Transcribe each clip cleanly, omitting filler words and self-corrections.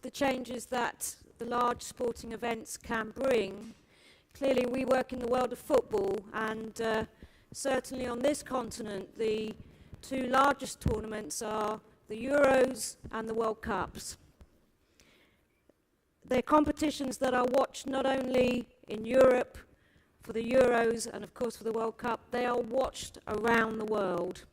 the changes that the large sporting events can bring, clearly we work in the world of football, and certainly on this continent, the two largest tournaments are the Euros and the World Cups. They're competitions that are watched not only in Europe for the Euros and of course for the World Cup, they are watched around the world.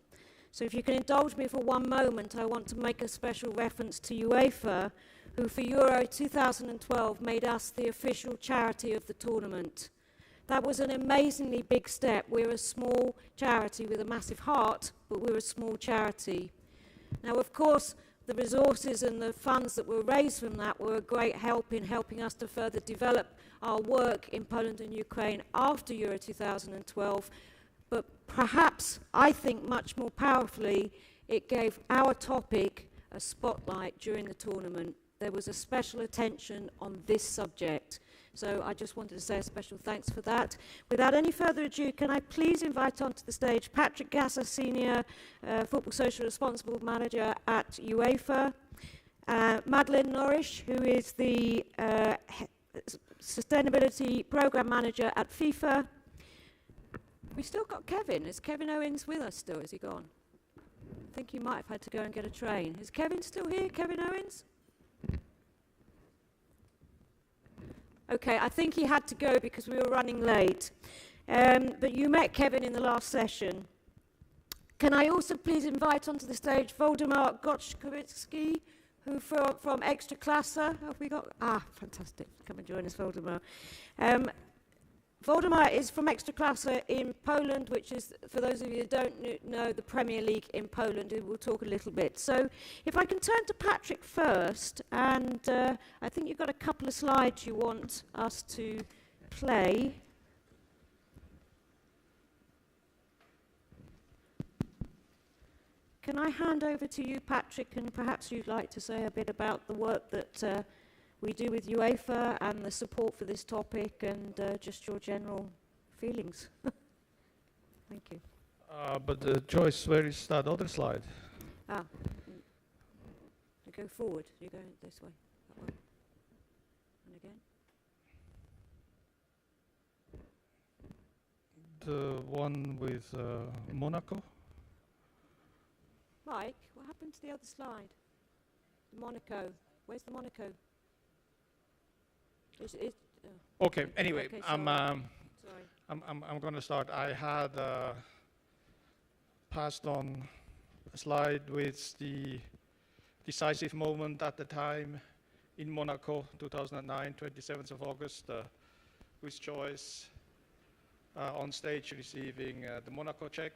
So if you can indulge me for one moment, I want to make a special reference to UEFA, who for Euro 2012 made us the official charity of the tournament. That was an amazingly big step. We're a small charity with a massive heart, but we're a small charity. Now, of course, the resources and the funds that were raised from that were a great help in helping us to further develop our work in Poland and Ukraine after Euro 2012. But perhaps, I think much more powerfully, it gave our topic a spotlight during the tournament. There was a special attention on this subject. So I just wanted to say a special thanks for that. Without any further ado, can I please invite onto the stage Patrick Gasser, Senior Football Social Responsible Manager at UEFA, Madleen Noreisch, who is the Sustainability Programme Manager at FIFA. We've still got Kevin. Is Kevin Owens with us still? Is he gone? I think he might have had to go and get a train. Is Kevin still here, Kevin Owens? Okay, I think he had to go because we were running late. But you met Kevin in the last session. Can I also please invite onto the stage Waldemar Gojtowski, who from Ekstraklasa. Have we got? Ah, fantastic. Come and join us, Waldemar. Waldemar is from Ekstraklasa in Poland, which is, for those of you who don't know, the Premier League in Poland, and we'll talk a little bit. So if I can turn to Patrick first, and I think you've got a couple of slides you want us to play. Can I hand over to you, Patrick, and perhaps you'd like to say a bit about the work that we do with UEFA and the support for this topic and just your general feelings. Thank you. But Joyce, where is that other slide? Ah, you go forward. You go this way. That way. And again. The one with Monaco? Mike, what happened to the other slide? Monaco. Where's the Monaco? Okay. Anyway, okay, I'm going to start. I had passed on a slide with the decisive moment at the time in Monaco, 2009, 27th of August, with Joyce on stage receiving the Monaco check.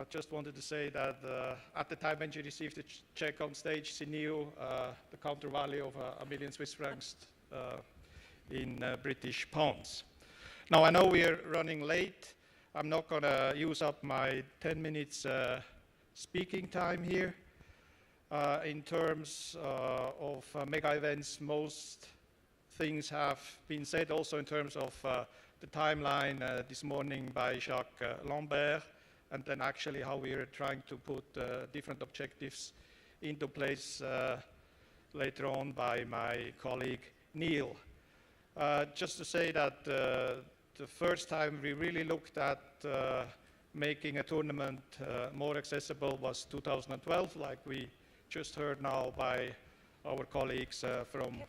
Just wanted to say that at the time when she received the check on stage, she knew the counter value of a million Swiss francs in British pounds. Now, I know we're running late. I'm not going to use up my 10 minutes speaking time here. In terms of mega events, most things have been said, also in terms of the timeline this morning by Jacques Lambert, and then actually how we are trying to put different objectives into place later on by my colleague Neil. Just to say that the first time we really looked at making a tournament more accessible was 2012, like we just heard now by our colleagues from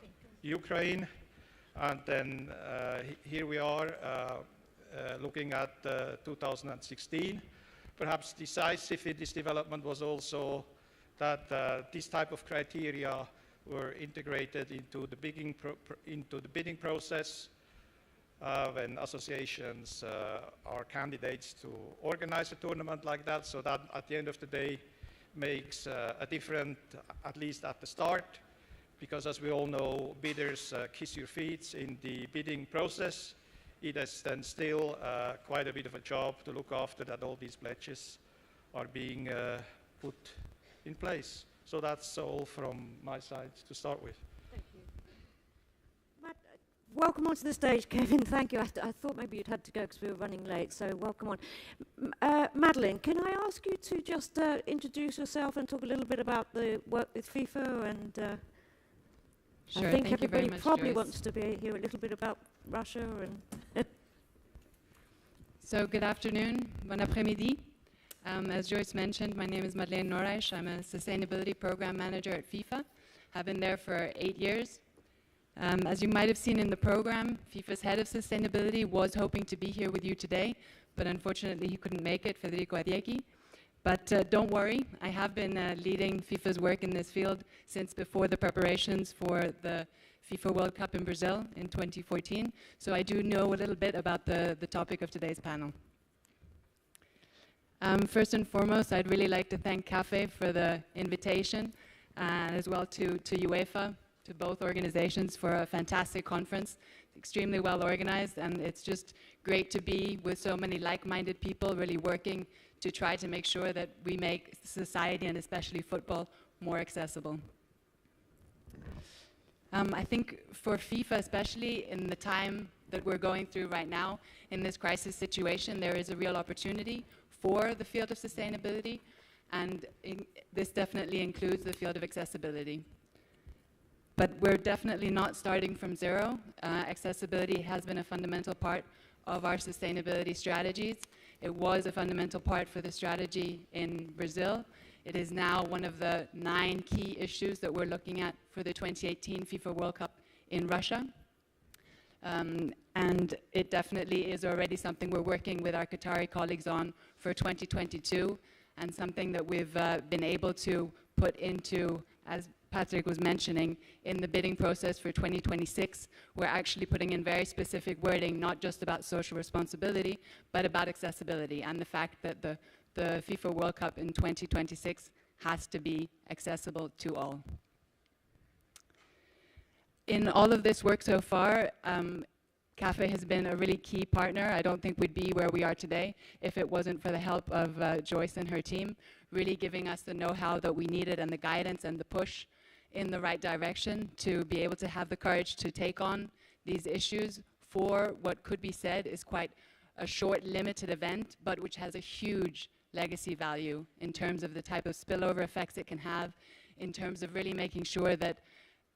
Ukraine. And then here we are looking at 2016. Perhaps decisive in this development was also that this type of criteria were integrated into the bidding process when associations are candidates to organize a tournament like that, so that at the end of the day makes a difference, at least at the start, because as we all know, bidders kiss your feet in the bidding process. It is then still quite a bit of a job to look after that all these pledges are being put in place. So that's all from my side to start with. Thank you. Welcome onto the stage, Kevin. Thank you. I thought maybe you'd had to go because we were running late, so welcome on. Madleen, can I ask you to just introduce yourself and talk a little bit about the work with FIFA and Sure, I think thank you very everybody much, probably Joyce. wants to hear a little bit about Russia and So good afternoon, bon après-midi. As Joyce mentioned, my name is Madleen Noreisch. I'm a Sustainability Program Manager at FIFA. I've been there for 8 years. As you might have seen in the program, FIFA's head of sustainability was hoping to be here with you today, but unfortunately he couldn't make it, Federico Adiecki. But don't worry, I have been leading FIFA's work in this field since before the preparations for the FIFA World Cup in Brazil in 2014, so I do know a little bit about the topic of today's panel. First and foremost, I'd really like to thank CAFE for the invitation, and as well to UEFA, to both organizations for a fantastic conference. It's extremely well organized, and it's just great to be with so many like-minded people really working to try to make sure that we make society, and especially football, more accessible. I think for FIFA, especially in the time that we're going through right now, in this crisis situation, there is a real opportunity for the field of sustainability, and this definitely includes the field of accessibility. But we're definitely not starting from zero. Accessibility has been a fundamental part of our sustainability strategies. It was a fundamental part for the strategy in Brazil. It is now one of the 9 key issues that we're looking at for the 2018 FIFA World Cup in Russia. And it definitely is already something we're working with our Qatari colleagues on for 2022, and something that we've been able to put into, as Patrick was mentioning, in the bidding process for 2026. We're actually putting in very specific wording, not just about social responsibility, but about accessibility, and the fact that the FIFA World Cup in 2026 has to be accessible to all. In all of this work so far, CAFE has been a really key partner. I don't think we'd be where we are today if it wasn't for the help of Joyce and her team, really giving us the know-how that we needed and the guidance and the push in the right direction to be able to have the courage to take on these issues for what could be said is quite a short, limited event, but which has a huge legacy value in terms of the type of spillover effects it can have, in terms of really making sure that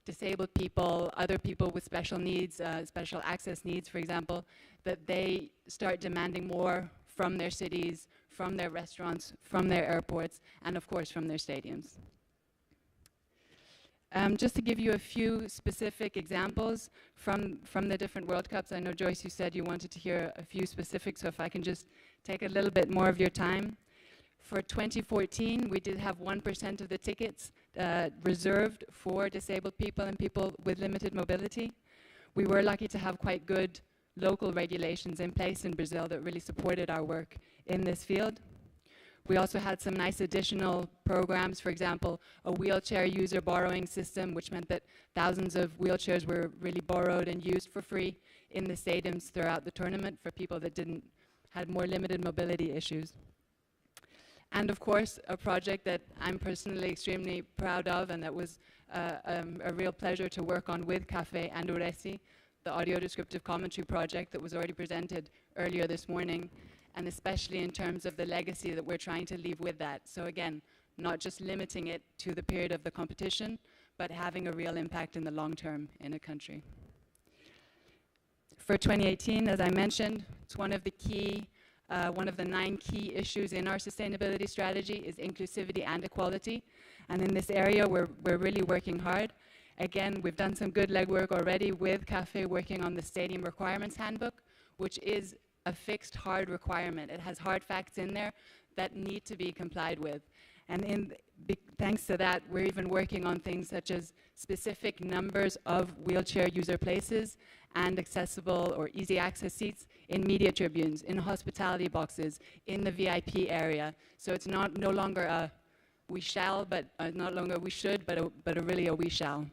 disabled people, other people with special needs, special access needs, for example, that they start demanding more from their cities, from their restaurants, from their airports, and of course from their stadiums. Just to give you a few specific examples from the different World Cups. I know, Joyce, you said you wanted to hear a few specifics, so if I can just take a little bit more of your time. For 2014, we did have 1% of the tickets reserved for disabled people and people with limited mobility. We were lucky to have quite good local regulations in place in Brazil that really supported our work in this field. We also had some nice additional programs, for example, a wheelchair user borrowing system, which meant that thousands of wheelchairs were really borrowed and used for free in the stadiums throughout the tournament for people that had more limited mobility issues. And of course, a project that I'm personally extremely proud of, and that was a real pleasure to work on with CAFE and URESI, the audio descriptive commentary project that was already presented earlier this morning, and especially in terms of the legacy that we're trying to leave with that. So again, not just limiting it to the period of the competition, but having a real impact in the long term in a country. For 2018, as I mentioned, it's one of the 9 key issues in our sustainability strategy is inclusivity and equality. And in this area, we're really working hard. Again, we've done some good legwork already with CAFE working on the Stadium Requirements Handbook, which is a fixed hard requirement. It has hard facts in there that need to be complied with. And thanks to that, we're even working on things such as specific numbers of wheelchair user places and accessible or easy access seats in media tribunes, in hospitality boxes, in the VIP area. So it's no longer a we shall, but not longer we should, but really a we shall.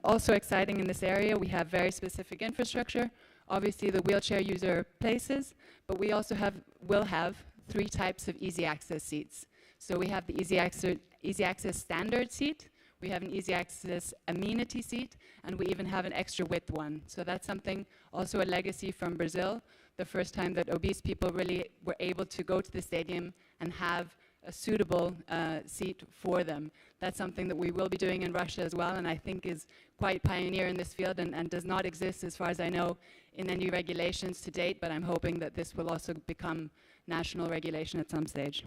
Also exciting in this area, we have very specific infrastructure. Obviously the wheelchair user places, but we also will have 3 types of easy access seats. So we have the easy access standard seat, we have an easy access amenity seat, and we even have an extra width one. So that's something, also a legacy from Brazil, the first time that obese people really were able to go to the stadium and have a suitable seat for them. That's something that we will be doing in Russia as well, and I think is quite pioneer in this field and does not exist, as far as I know, in any regulations to date, but I'm hoping that this will also become national regulation at some stage.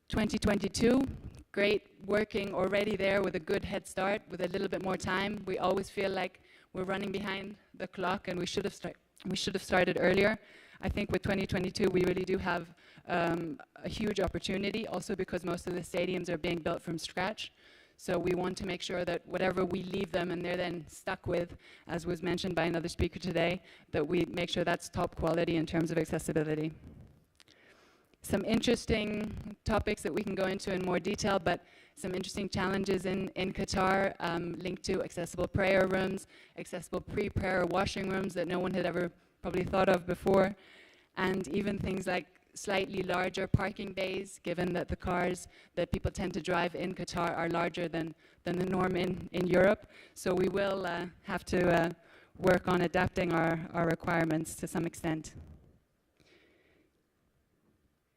2022, great, working already there with a good head start, with a little bit more time. We always feel like we're running behind the clock and we should have started earlier. I think with 2022 we really do have a huge opportunity, also because most of the stadiums are being built from scratch. So we want to make sure that whatever we leave them and they're then stuck with, as was mentioned by another speaker today, that we make sure that's top quality in terms of accessibility. Some interesting topics that we can go into in more detail, but some interesting challenges in Qatar linked to accessible prayer rooms, accessible pre-prayer washing rooms that no one had ever probably thought of before, and even things like slightly larger parking bays, given that the cars that people tend to drive in Qatar are larger than the norm in Europe. So we will have to work on adapting our requirements to some extent.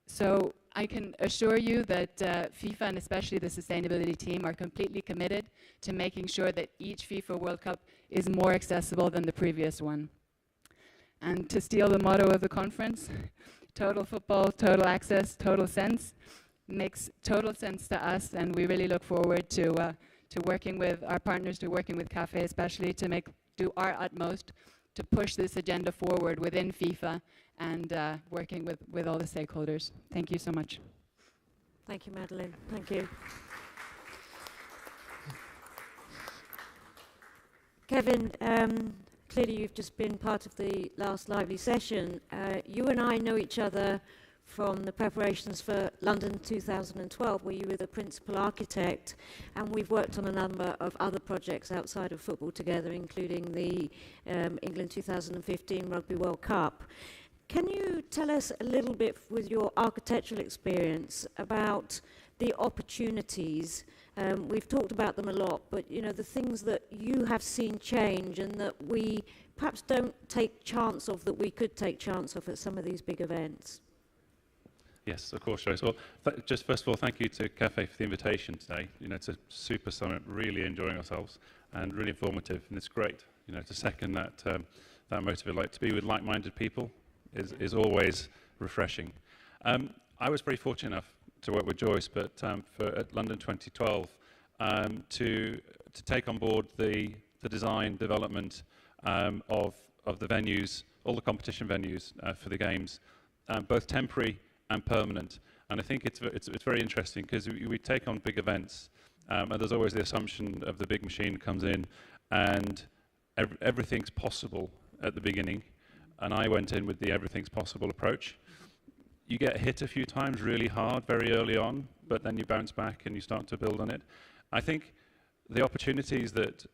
So I can assure you that FIFA and especially the sustainability team are completely committed to making sure that each FIFA World Cup is more accessible than the previous one. And to steal the motto of the conference, total football, total access, total sense, makes total sense to us, and we really look forward to working with our partners, to working with CAFE especially, to do our utmost to push this agenda forward within FIFA and working with all the stakeholders. Thank you so much. Thank you, Madleen. Thank you. Kevin, clearly you've just been part of the last lively session. You and I know each other from the preparations for London 2012, where you were the principal architect, and we've worked on a number of other projects outside of football together, including the England 2015 Rugby World Cup. Can you tell us a little bit, with your architectural experience, about the opportunities? We've talked about them a lot, but you know, the things that you have seen change and that we perhaps don't take chance of, that we could take chance of at some of these big events. Yes, of course, Joyce. Well, just first of all, thank you to CAFE for the invitation today. You know, it's a super summit, really enjoying ourselves and really informative, and it's great, you know, to second that motive. Like, to be with like-minded people is always refreshing. I was very fortunate enough to work with Joyce, but at London 2012, to take on board the design, development of the venues, all the competition venues for the games, both temporary and permanent. And I think it's very interesting, because we take on big events, and there's always the assumption of the big machine comes in and everything's possible at the beginning. And I went in with the everything's possible approach. You get hit a few times really hard very early on, but then you bounce back and you start to build on it. I think the opportunities that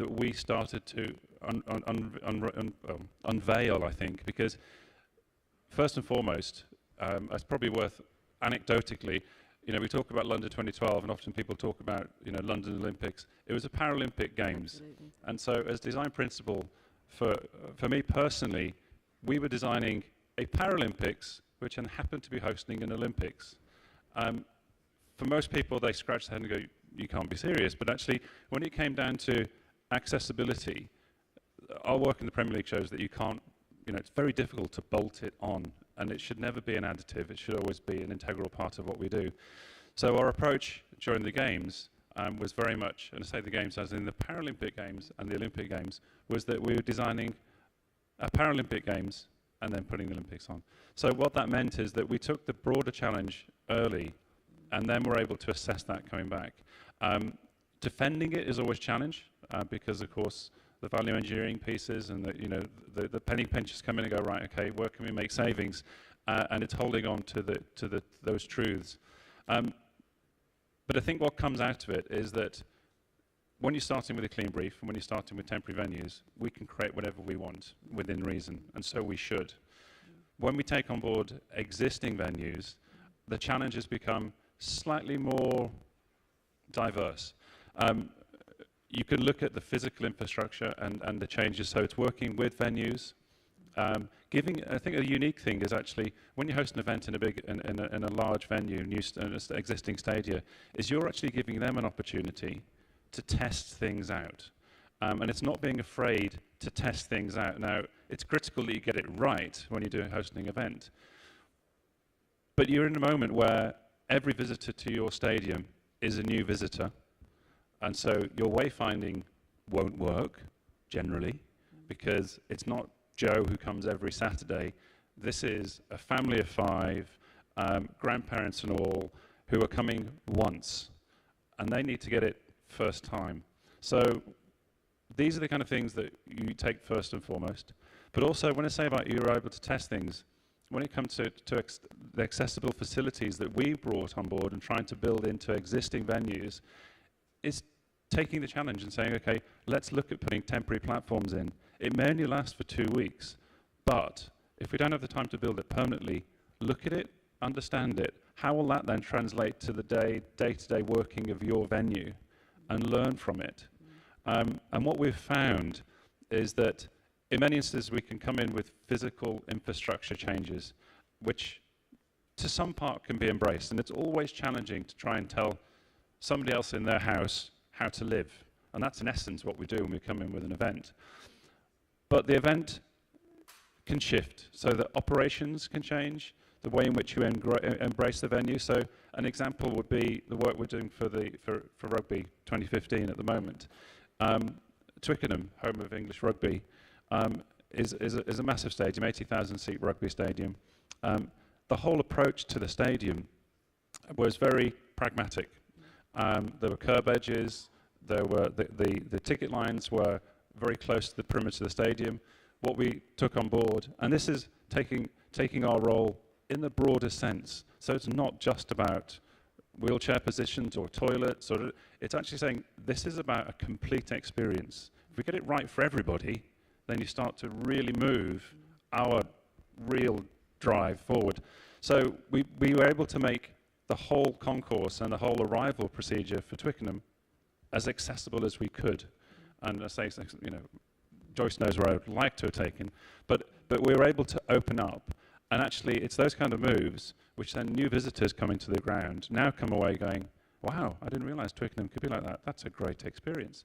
we started to unveil, I think, because first and foremost, it's probably worth anecdotically, you know, we talk about London 2012, and often people talk about, you know, London Olympics. It was a Paralympic Games. Absolutely. And so as design principal, for me personally, we were designing a Paralympics which then happened to be hosting an Olympics. For most people, they scratch their head and go, you can't be serious. But actually, when it came down to accessibility, our work in the Premier League shows that you can't, you know, it's very difficult to bolt it on, and it should never be an additive. It should always be an integral part of what we do. So our approach during the Games was very much, and I say the Games as in the Paralympic Games and the Olympic Games, was that we were designing a Paralympic Games and then putting the Olympics on. So what that meant is that we took the broader challenge early, and then we're able to assess that coming back. Defending it is always a challenge, because of course the value engineering pieces and the penny pinchers come in and go, right, okay, where can we make savings? And it's holding on to those truths. But I think what comes out of it is that when you're starting with a clean brief and when you're starting with temporary venues, we can create whatever we want within reason, and so we should. When we take on board existing venues, the challenges become slightly more diverse. You can look at the physical infrastructure and the changes, so it's working with venues, I think a unique thing is actually when you host an event in a large venue, existing stadia, is you're actually giving them an opportunity to test things out. And it's not being afraid to test things out. Now, it's critical that you get it right when you do a hosting event. But you're in a moment where every visitor to your stadium is a new visitor. And so your wayfinding won't work, generally, because it's not Joe who comes every Saturday. This is a family of 5, grandparents and all, who are coming once. And they need to get it first time. So these are the kind of things that you take first and foremost. But also, when I say about you're able to test things, when it comes to the accessible facilities that we brought on board and trying to build into existing venues, is taking the challenge and saying, okay, let's look at putting temporary platforms in. It may only last for 2 weeks, but if we don't have the time to build it permanently, look at it, understand it. How will that then translate to the day-to-day working of your venue and learn from it? And what we've found is that in many instances we can come in with physical infrastructure changes, which to some part can be embraced. And it's always challenging to try and tell somebody else in their house how to live. And that's in essence what we do when we come in with an event. But the event can shift, so that operations can change, the way in which you embrace the venue. So an example would be the work we're doing for Rugby 2015 at the moment. Twickenham, home of English rugby, is a massive stadium, 80,000 seat rugby stadium. The whole approach to the stadium was very pragmatic. There were curb edges, there were the ticket lines were very close to the perimeter of the stadium. What we took on board, and this is taking our role in the broader sense, so it's not just about wheelchair positions or toilets, or it's actually saying this is about a complete experience. If we get it right for everybody, then you start to really move our real drive forward. So we were able to make the whole concourse and the whole arrival procedure for Twickenham as accessible as we could. And I say, you know, Joyce knows where I would like to have taken, but we were able to open up. And actually, it's those kind of moves which then new visitors coming to the ground now come away going, wow, I didn't realize Twickenham could be like that. That's a great experience.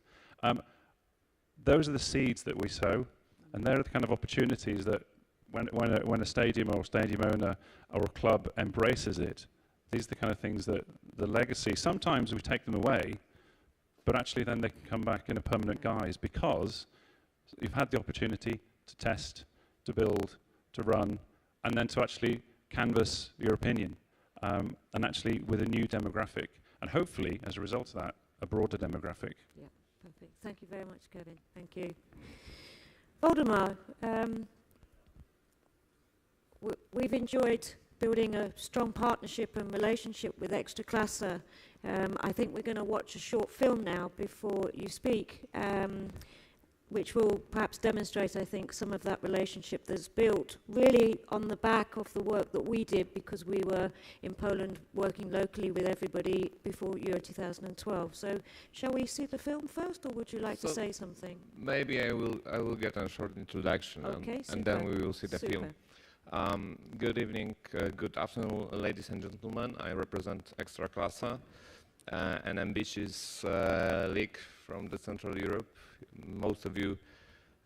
Those are the seeds that we sow, and they're the kind of opportunities that when a stadium or stadium owner or a club embraces it, these are the kind of things that the legacy, sometimes we take them away, but actually then they can come back in a permanent guise because you've had the opportunity to test, to build, to run, and then to actually canvass your opinion, and actually with a new demographic, and hopefully, as a result of that, a broader demographic. Yeah, perfect. Thank you very much, Kevin. Thank you. Waldemar, we've enjoyed building a strong partnership and relationship with Ekstraklasa. I think we're going to watch a short film now before you speak, which will perhaps demonstrate, I think, some of that relationship that's built really on the back of the work that we did because we were in Poland working locally with everybody before Euro 2012. So shall we see the film first, or would you like to say something? Maybe I will get a short introduction, okay, and then we will see the film. Good evening, good afternoon, ladies and gentlemen. I represent Ekstraklasa, an ambitious league from the Central Europe. Most of you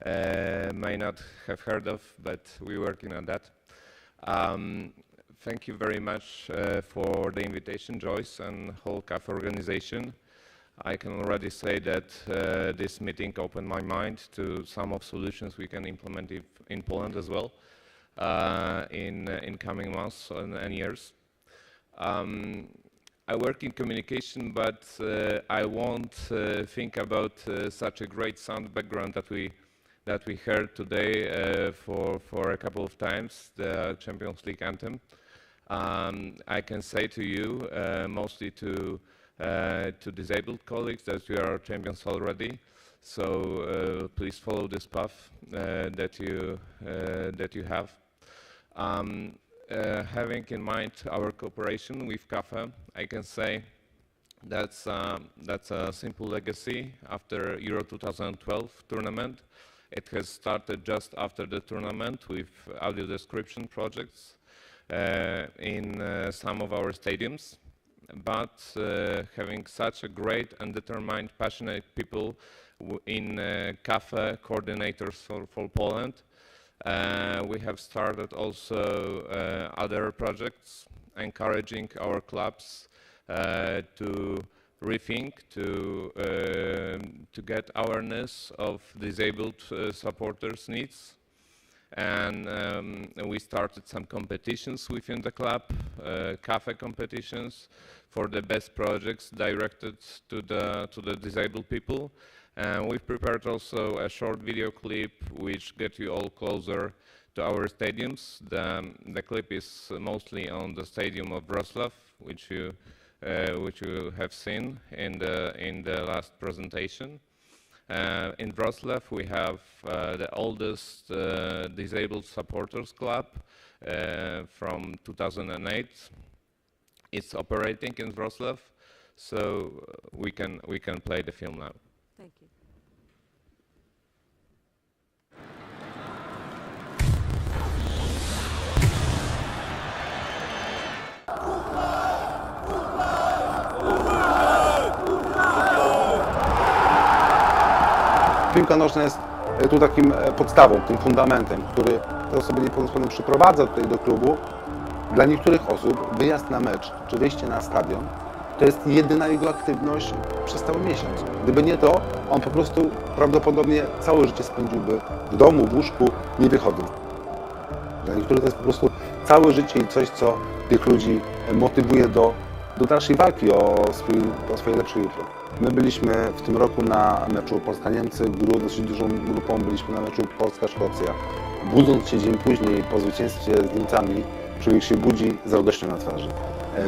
may not have heard of, but we're working on that. Thank you very much for the invitation, Joyce, and whole CAF organization. I can already say that this meeting opened my mind to some of solutions we can implement in Poland as well in coming months and years. I work in communication, but I won't think about such a great sound background that we heard today for a couple of times, the Champions League anthem. I can say to you, mostly to disabled colleagues, that we are champions already. So please follow this path that you have. Having in mind our cooperation with CAF, I can say that's a simple legacy after Euro 2012 tournament. It has started just after the tournament with audio description projects in some of our stadiums. But having such a great and determined, passionate people in CAFE coordinators for Poland, we have started also other projects encouraging our clubs to rethink, to get awareness of disabled supporters' needs. And we started some competitions within the club, CAFE competitions for the best projects directed to the disabled people. And we've prepared also a short video clip which gets you all closer to our stadiums. The clip is mostly on the stadium of Wrocław, which you have seen in the last presentation. In Wrocław we have the oldest disabled supporters club from 2008. It's operating in Wrocław, so we can play the film now. Thank you. Piłka nożna jest tu takim podstawą, tym fundamentem, który te osoby niepełnosprawne przyprowadza tutaj do klubu. Dla niektórych osób wyjazd na mecz czy wyjście na stadion to jest jedyna jego aktywność przez cały miesiąc. Gdyby nie to, on po prostu prawdopodobnie całe życie spędziłby w domu, w łóżku, nie wychodząc. Dla niektórych to jest po prostu całe życie i coś, co tych ludzi motywuje do dalszej walki o swoje lepsze jutro. My byliśmy w tym roku na meczu Polska-Niemcy, dosyć dużą grupą byliśmy na meczu Polska-Szkocja. Budząc się dzień później po zwycięstwie z Niemcami, człowiek się budzi z radością na twarzy.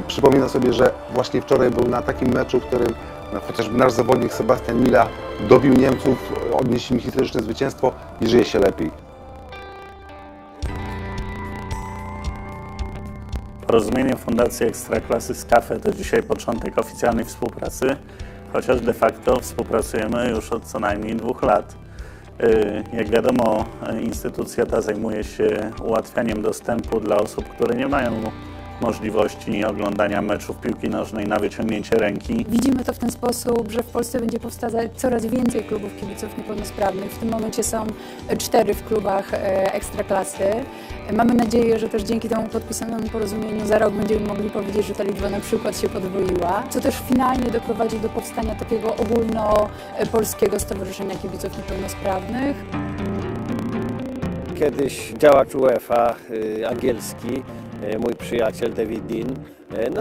Przypomina sobie, że właśnie wczoraj był na takim meczu, w którym chociażby nasz zawodnik Sebastian Mila dobił Niemców, odnieśli im historyczne zwycięstwo i żyje się lepiej. Porozumienie Fundacji Ekstraklasy z CAFE to dzisiaj początek oficjalnej współpracy, chociaż de facto współpracujemy już od co najmniej 2 lat. Jak wiadomo, instytucja ta zajmuje się ułatwianiem dostępu dla osób, które nie mają możliwości oglądania meczów piłki nożnej na wyciągnięcie ręki. Widzimy to w ten sposób, że w Polsce będzie powstawać coraz więcej klubów kibiców niepełnosprawnych. W tym momencie są 4 w klubach Ekstraklasy. Mamy nadzieję, że też dzięki temu podpisanemu porozumieniu za rok będziemy mogli powiedzieć, że ta liczba na przykład się podwoiła, co też finalnie doprowadzi do powstania takiego ogólnopolskiego Stowarzyszenia Kibiców Niepełnosprawnych. Kiedyś działacz UEFA angielski, mój przyjaciel David Dean,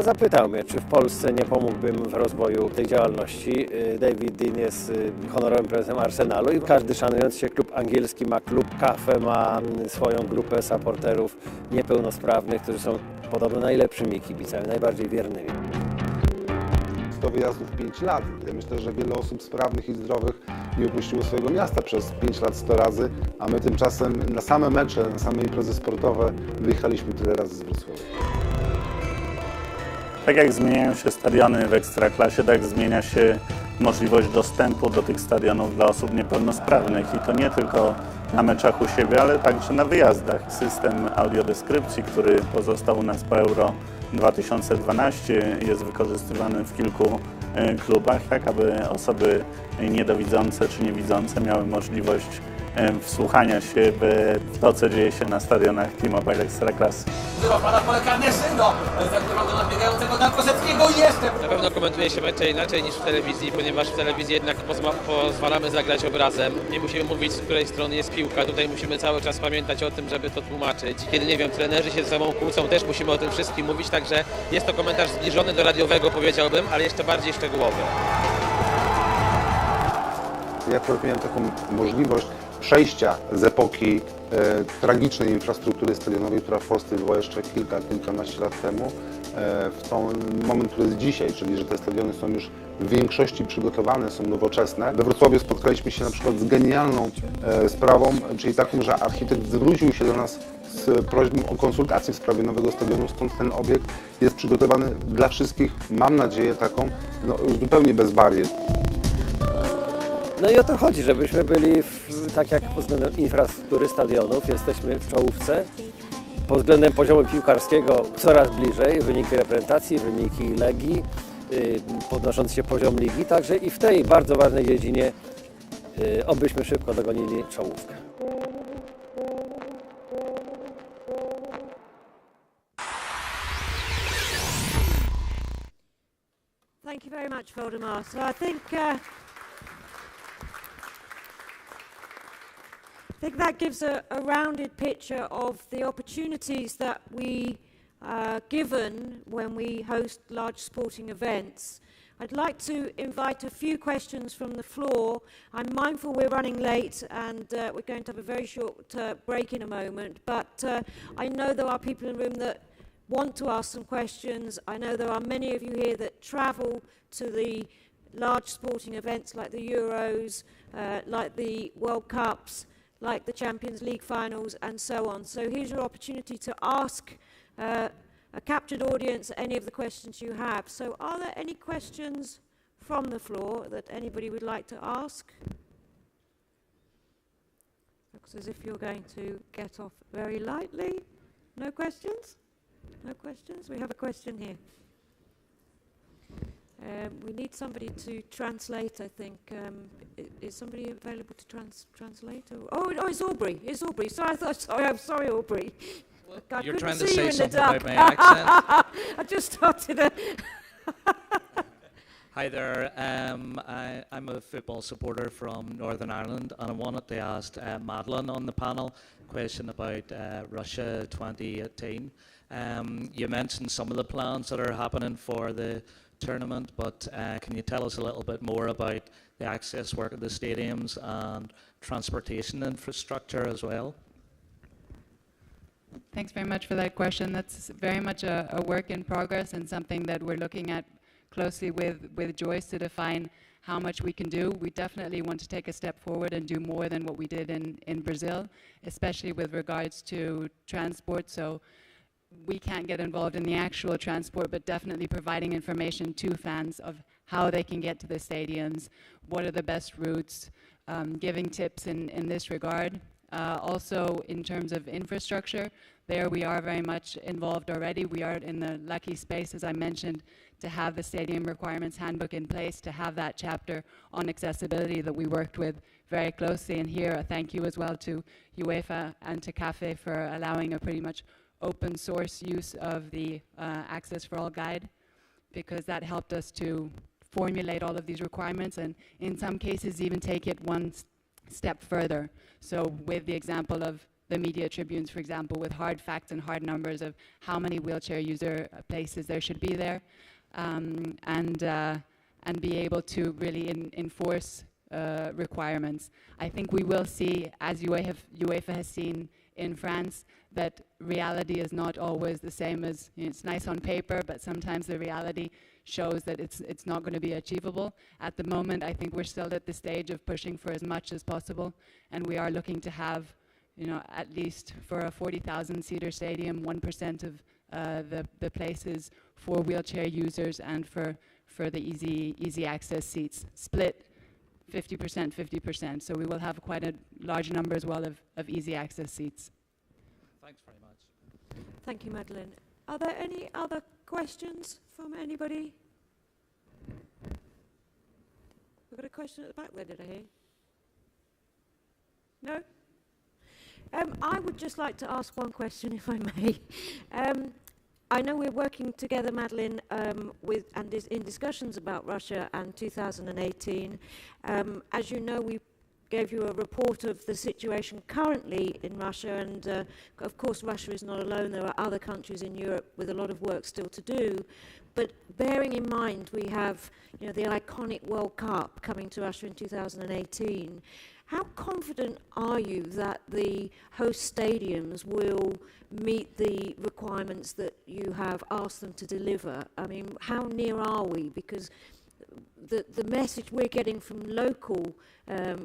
zapytał mnie, czy w Polsce nie pomógłbym w rozwoju tej działalności. David Dean jest honorowym prezesem Arsenalu i każdy szanujący się klub angielski ma klub CAFE, ma swoją grupę supporterów niepełnosprawnych, którzy są podobno najlepszymi kibicami, najbardziej wiernymi. 100 wyjazdów 5 lat. Ja myślę, że wiele osób sprawnych i zdrowych nie opuściło swojego miasta przez 5 lat 100 razy, a my tymczasem na same mecze, na same imprezy sportowe wyjechaliśmy tyle razy z Wrocławia. Tak jak zmieniają się stadiony w Ekstraklasie, tak zmienia się możliwość dostępu do tych stadionów dla osób niepełnosprawnych i to nie tylko na meczach u siebie, ale także na wyjazdach. System audiodeskrypcji, który pozostał u nas po Euro 2012, jest wykorzystywany w kilku klubach, tak aby osoby niedowidzące czy niewidzące miały możliwość wsłuchania się w to, co dzieje się na stadionach T-Mobile Ekstraklasy. Pada pole karne Szyno, zakrywa do nabiegającego Darkoseckiego i jeszcze! Na pewno komentuje się mecze inaczej niż w telewizji, ponieważ w telewizji jednak pozwalamy zagrać obrazem. Nie musimy mówić, z której strony jest piłka. Tutaj musimy cały czas pamiętać o tym, żeby to tłumaczyć. Kiedy, nie wiem, trenerzy się ze sobą kłócą, też musimy o tym wszystkim mówić, także jest to komentarz zbliżony do radiowego, powiedziałbym, ale jeszcze bardziej szczegółowy. Ja miałem taką możliwość przejścia z epoki tragicznej infrastruktury stadionowej, która w Polsce była jeszcze kilkanaście lat temu, w ten moment, który jest dzisiaj, czyli że te stadiony są już w większości przygotowane, są nowoczesne. We Wrocławiu spotkaliśmy się na przykład z genialną sprawą, czyli taką, że architekt zwrócił się do nas z prośbą o konsultację w sprawie nowego stadionu, stąd ten obiekt jest przygotowany dla wszystkich, mam nadzieję taką, no, zupełnie bez barier. No i o to chodzi, żebyśmy byli, tak jak pod względem infrastruktury stadionów, jesteśmy w czołówce. Pod względem poziomu piłkarskiego coraz bliżej, wyniki reprezentacji, wyniki Legii, podnosząc się poziom ligi, także i w tej bardzo ważnej dziedzinie obyśmy szybko dogonili czołówkę. Thank you very much, Waldemar. So I think that gives a rounded picture of the opportunities that we are given when we host large sporting events. I'd like to invite a few questions from the floor. I'm mindful we're running late and we're going to have a very short break in a moment, but I know there are people in the room that want to ask some questions. I know there are many of you here that travel to the large sporting events like the Euros, like the World Cups, like the Champions League finals and so on. So here's your opportunity to ask a captured audience any of the questions you have. So are there any questions from the floor that anybody would like to ask? Looks as if you're going to get off very lightly. No questions? No questions? We have a question here. We need somebody to translate, I think. Is somebody available to translate? Oh, it's Aubrey. It's Aubrey. I'm sorry, Aubrey. Well, you're trying to say something about my accent? I just started Hi there. I'm a football supporter from Northern Ireland, and I wanted to ask Madleen on the panel a question about Russia 2018. You mentioned some of the plans that are happening for the tournament, but can you tell us a little bit more about the access work at the stadiums and transportation infrastructure as well? Thanks very much for that question. That's very much a work in progress and something that we're looking at closely with Joyce to define how much we can do. We definitely want to take a step forward and do more than what we did in Brazil, especially with regards to transport. So we can't get involved in the actual transport, but definitely providing information to fans of how they can get to the stadiums, what are the best routes, giving tips in this regard. Also, in terms of infrastructure, there we are very much involved already. We are in the lucky space, as I mentioned, to have the Stadium Requirements Handbook in place, to have that chapter on accessibility that we worked with very closely. And here, a thank you as well to UEFA and to CAFE for allowing a pretty much open source use of the Access for All guide, because that helped us to formulate all of these requirements and in some cases even take it one step further. So with the example of the media tribunes, for example, with hard facts and hard numbers of how many wheelchair user places there should be there, and be able to really enforce requirements. I think we will see, as UEFA has seen in France, that reality is not always the same as, you know, it's nice on paper, but sometimes the reality shows that it's not going to be achievable. At the moment, I think we're still at the stage of pushing for as much as possible, and we are looking to have, you know, at least for a 40,000 seater stadium, 1% of the places for wheelchair users and for the easy access seats, split 50%, 50%. So we will have quite a large number as well of easy access seats. Thanks very much. Thank you, Madleen. Are there any other questions from anybody? We've got a question at the back there, did I hear? No? I would just like to ask one question, if I may. I know we're working together, Madleen, in discussions about Russia and 2018. As you know, we gave you a report of the situation currently in Russia, and of course Russia is not alone. There are other countries in Europe with a lot of work still to do. But bearing in mind we have, you know, the iconic World Cup coming to Russia in 2018, how confident are you that the host stadiums will meet the requirements that you have asked them to deliver? I mean, how near are we? Because the message we're getting from local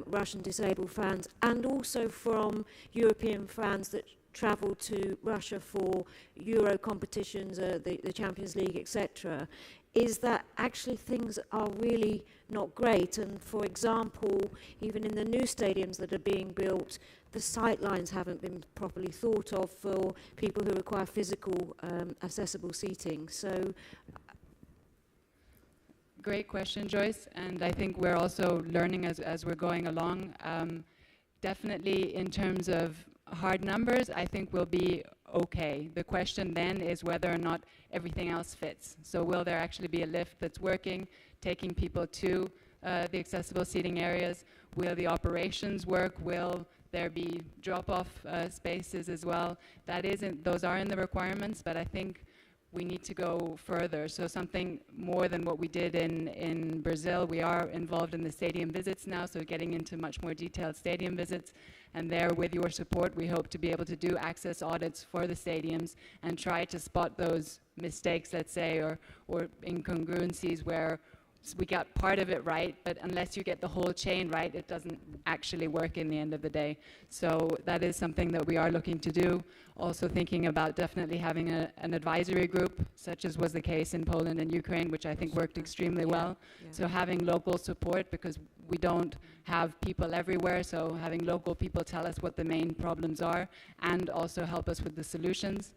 Russian disabled fans and also from European fans that travel to Russia for Euro competitions, the Champions League, etc., is that actually things are really not great. And for example, even in the new stadiums that are being built, the sightlines haven't been properly thought of for people who require physical accessible seating. So, great question, Joyce, and I think we're also learning as we're going along. Definitely in terms of hard numbers, I think we'll be okay. The question then is whether or not everything else fits. So will there actually be a lift that's working, taking people to the accessible seating areas? Will the operations work? Will there be drop-off spaces as well? Those are in the requirements, but I think we need to go further. So something more than what we did in Brazil. We are involved in the stadium visits now, so getting into much more detailed stadium visits. And there, with your support, we hope to be able to do access audits for the stadiums and try to spot those mistakes, let's say, or incongruencies where we got part of it right, but unless you get the whole chain right, it doesn't actually work in the end of the day. So that is something that we are looking to do. Also thinking about definitely having an advisory group, such as was the case in Poland and Ukraine, which I think worked extremely well. Yeah. So having local support, because we don't have people everywhere, so having local people tell us what the main problems are and also help us with the solutions.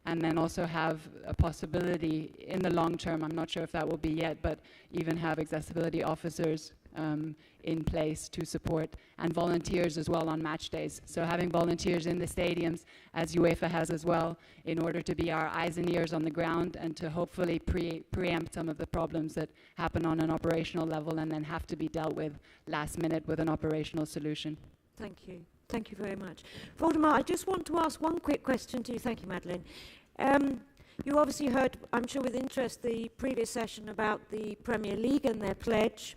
And then also have a possibility in the long term, I'm not sure if that will be yet, but even have accessibility officers in place to support, and volunteers as well on match days. So having volunteers in the stadiums, as UEFA has as well, in order to be our eyes and ears on the ground and to hopefully preempt some of the problems that happen on an operational level and then have to be dealt with last minute with an operational solution. Thank you. Thank you very much. Waldemar, I just want to ask one quick question to you. Thank you, Madleen. You obviously heard, I'm sure with interest, the previous session about the Premier League and their pledge.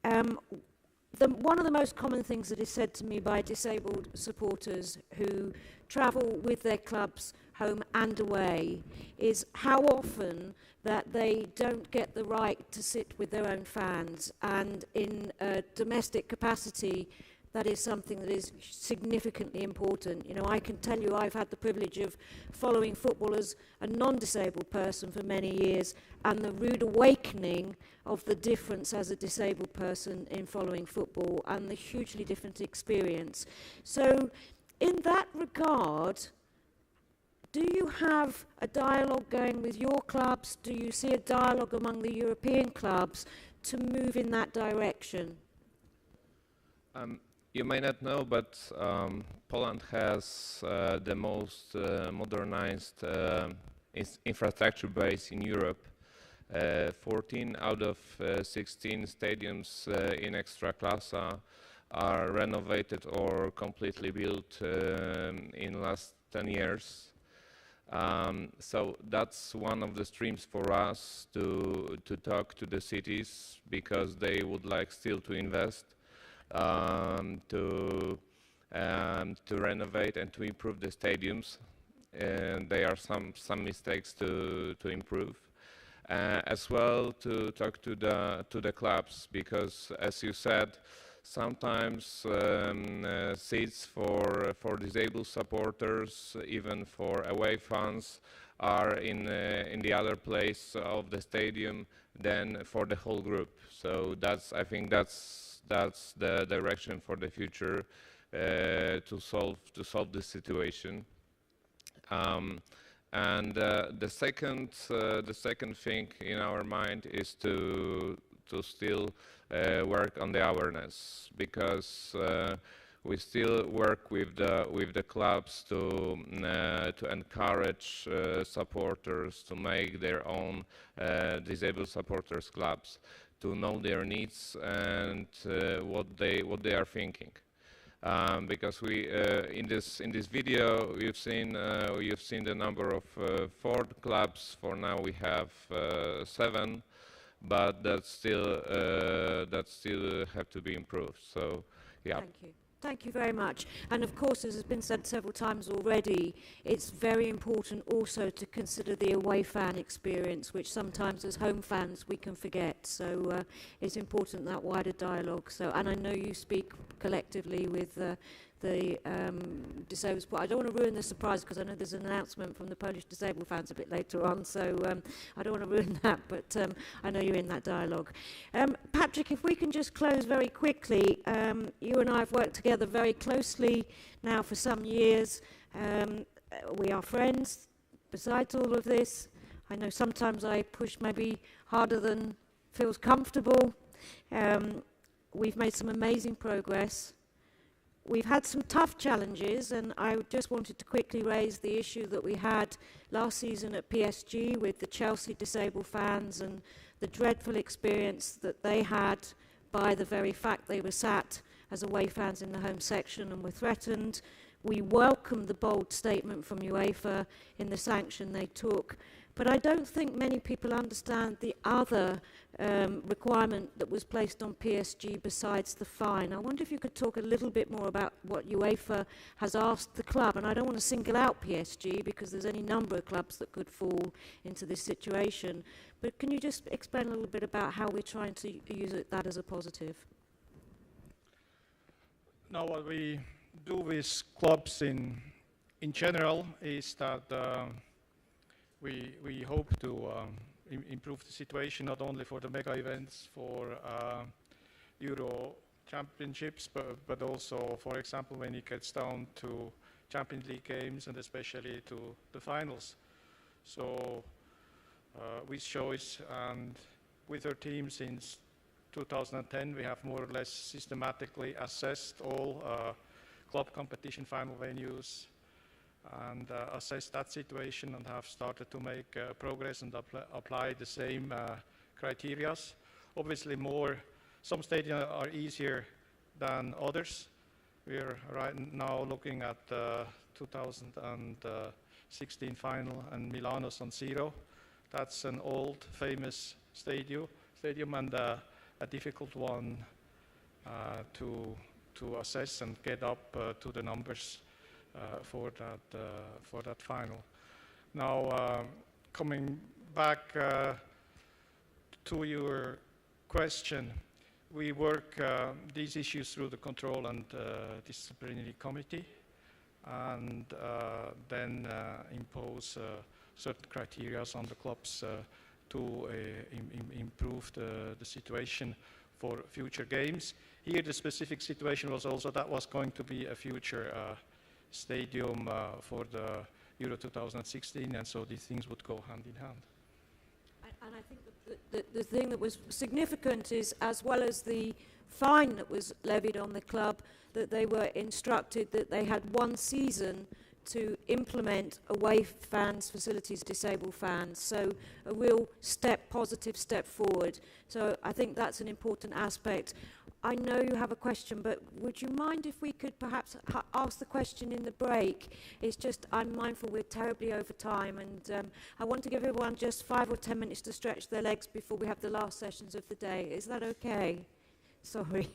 One of the most common things that is said to me by disabled supporters who travel with their clubs home and away is how often that they don't get the right to sit with their own fans, and in a domestic capacity that is something that is significantly important. You know, I can tell you I've had the privilege of following football as a non-disabled person for many years, and the rude awakening of the difference as a disabled person in following football and the hugely different experience. So in that regard, do you have a dialogue going with your clubs? Do you see a dialogue among the European clubs to move in that direction? You may not know, but Poland has the most modernized infrastructure base in Europe. 14 out of 16 stadiums in Ekstraklasa are renovated or completely built in the last 10 years. So that's one of the streams for us to talk to the cities, because they would like still to invest, to renovate and to improve the stadiums. And there are some mistakes to improve. As well to talk to the clubs, because as you said, sometimes seats for disabled supporters, even for away fans, are in the other place of the stadium than for the whole group. So I think that's the direction for the future to solve this situation. And the second thing in our mind is to still work on the awareness, because we still work with the clubs to encourage supporters to make their own disabled supporters clubs, to know their needs and what they are thinking. Because we in this video you've seen the number of 4 clubs. For now we have 7, but that still have to be improved. So yeah. Thank you. Thank you very much. And of course, as has been said several times already, it's very important also to consider the away fan experience, which sometimes as home fans we can forget. So it's important, that wider dialogue. So, and I know you speak collectively with the disabled sport. I don't want to ruin the surprise because I know there's an announcement from the Polish disabled fans a bit later on, so I don't want to ruin that, but I know you're in that dialogue. Patrick, if we can just close very quickly, you and I have worked together very closely now for some years. We are friends besides all of this. I know sometimes I push maybe harder than feels comfortable. We've made some amazing progress. We've had some tough challenges, and I just wanted to quickly raise the issue that we had last season at PSG with the Chelsea disabled fans and the dreadful experience that they had by the very fact they were sat as away fans in the home section and were threatened. We welcome the bold statement from UEFA in the sanction they took, but I don't think many people understand the other requirement that was placed on PSG besides the fine. I wonder if you could talk a little bit more about what UEFA has asked the club, and I don't want to single out PSG because there's any number of clubs that could fall into this situation, but can you just explain a little bit about how we're trying to use that as a positive? Now, what we do with clubs in general is that we hope to improve the situation not only for the mega events, for Euro championships, but also, for example, when it gets down to Champions League games and especially to the finals. So with Choice and with our team since 2010, we have more or less systematically assessed all club competition final venues and assessed that situation and have started to make progress and apply the same criteria. Obviously some stadiums are easier than others. We are right now looking at 2016 final and Milano San Siro. That's an old famous stadium and a difficult one to assess and get up to the numbers for that final. Now, coming back to your question, we work these issues through the Control and Disciplinary Committee, and then impose certain criteria on the clubs to improve the situation for future games. Here the specific situation was also that was going to be a future stadium for the Euro 2016, and so these things would go hand in hand. And I think that the thing that was significant is, as well as the fine that was levied on the club, that they were instructed that they had 1 season to implement away fans, facilities, disabled fans. So a real positive step forward. So I think that's an important aspect. I know you have a question, but would you mind if we could perhaps ask the question in the break? It's just, I'm mindful we're terribly over time, and I want to give everyone just 5 or 10 minutes to stretch their legs before we have the last sessions of the day. Is that okay? Sorry.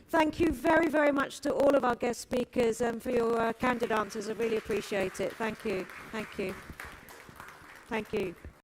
Thank you very, very much to all of our guest speakers for your candid answers. I really appreciate it. Thank you. Thank you. Thank you.